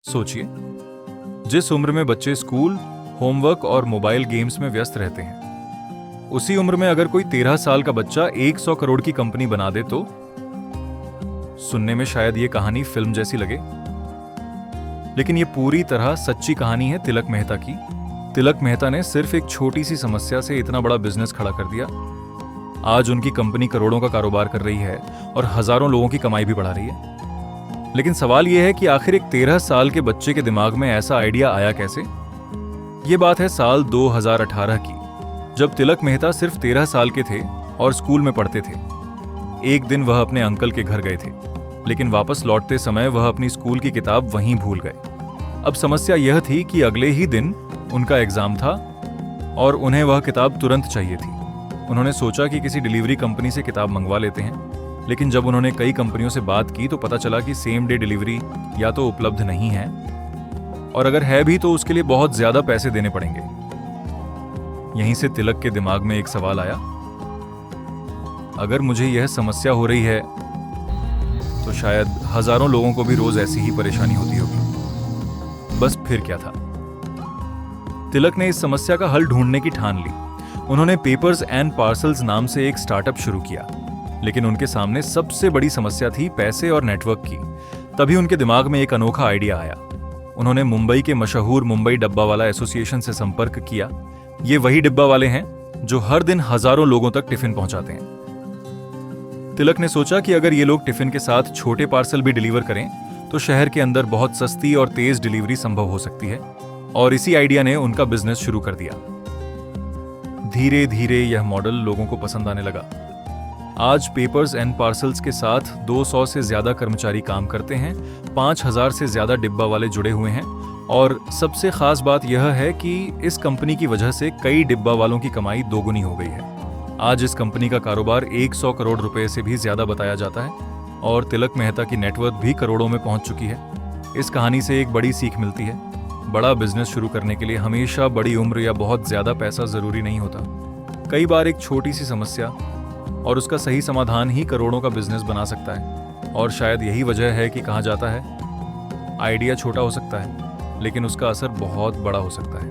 सोचिए, जिस उम्र में बच्चे स्कूल, होमवर्क और मोबाइल गेम्स में व्यस्त रहते हैं, उसी उम्र में अगर कोई 13 साल का बच्चा 100 करोड़ की कंपनी बना दे तो सुनने में शायद ये कहानी फिल्म जैसी लगे, लेकिन ये पूरी तरह सच्ची कहानी है तिलक मेहता की। तिलक मेहता ने सिर्फ एक छोटी सी समस्या से इतना बड़ा बिजनेस खड़ा कर दिया। आज उनकी कंपनी करोड़ों का कारोबार कर रही है और हजारों लोगों की कमाई भी बढ़ा रही है। लेकिन सवाल यह है कि आखिर एक 13 साल के बच्चे के दिमाग में ऐसा आइडिया आया कैसे? ये बात है साल 2018 की, जब तिलक मेहता सिर्फ 13 साल के थे और स्कूल में पढ़ते थे। एक दिन वह अपने अंकल के घर गए थे, लेकिन वापस लौटते समय वह अपनी स्कूल की किताब वहीं भूल गए। अब समस्या यह थी कि अगले ही दिन उनका एग्जाम था और उन्हें वह किताब तुरंत चाहिए थी। उन्होंने सोचा कि किसी डिलीवरी कंपनी से किताब मंगवा लेते हैं, लेकिन जब उन्होंने कई कंपनियों से बात की तो पता चला कि सेम डे डिलीवरी या तो उपलब्ध नहीं है, और अगर है भी तो उसके लिए बहुत ज्यादा पैसे देने पड़ेंगे। यहीं से तिलक के दिमाग में एक सवाल आया, अगर मुझे यह समस्या हो रही है तो शायद हजारों लोगों को भी रोज ऐसी ही परेशानी होती होगी। बस फिर क्या था? तिलक ने इस समस्या का हल ढूंढने की ठान ली। उन्होंने पेपर्स एंड पार्सल्स नाम से एक स्टार्टअप शुरू किया, लेकिन उनके सामने सबसे बड़ी समस्या थी पैसे और नेटवर्क की। तभी उनके दिमाग में एक अनोखा आइडिया आया। उन्होंने मुंबई के मशहूर मुंबई डब्बावाला एसोसिएशन से संपर्क किया। ये वही डिब्बा वाले हैं जो हर दिन हजारों लोगों तक टिफिन पहुंचाते हैं। तिलक ने सोचा कि अगर ये लोग टिफिन के साथ छोटे पार्सल भी डिलीवर करें तो शहर के अंदर बहुत सस्ती और तेज डिलीवरी संभव हो सकती है, और इसी आइडिया ने उनका बिजनेस शुरू कर दिया। धीरे धीरे यह मॉडल लोगों को पसंद आने लगा। आज पेपर्स एंड पार्सल्स के साथ 200 से ज्यादा कर्मचारी काम करते हैं, 5000 से ज्यादा डिब्बा वाले जुड़े हुए हैं, और सबसे खास बात यह है कि इस कंपनी की वजह से कई डिब्बा वालों की कमाई दोगुनी हो गई है। आज इस कंपनी का कारोबार 100 करोड़ रुपए से भी ज्यादा बताया जाता है, और तिलक मेहता की नेटवर्थ भी करोड़ों में पहुंच चुकी है। इस कहानी से एक बड़ी सीख मिलती है, बड़ा बिजनेस शुरू करने के लिए हमेशा बड़ी उम्र या बहुत ज्यादा पैसा जरूरी नहीं होता। कई बार एक छोटी सी समस्या और उसका सही समाधान ही करोड़ों का बिजनेस बना सकता है। और शायद यही वजह है कि कहा जाता है, आइडिया छोटा हो सकता है लेकिन उसका असर बहुत बड़ा हो सकता है।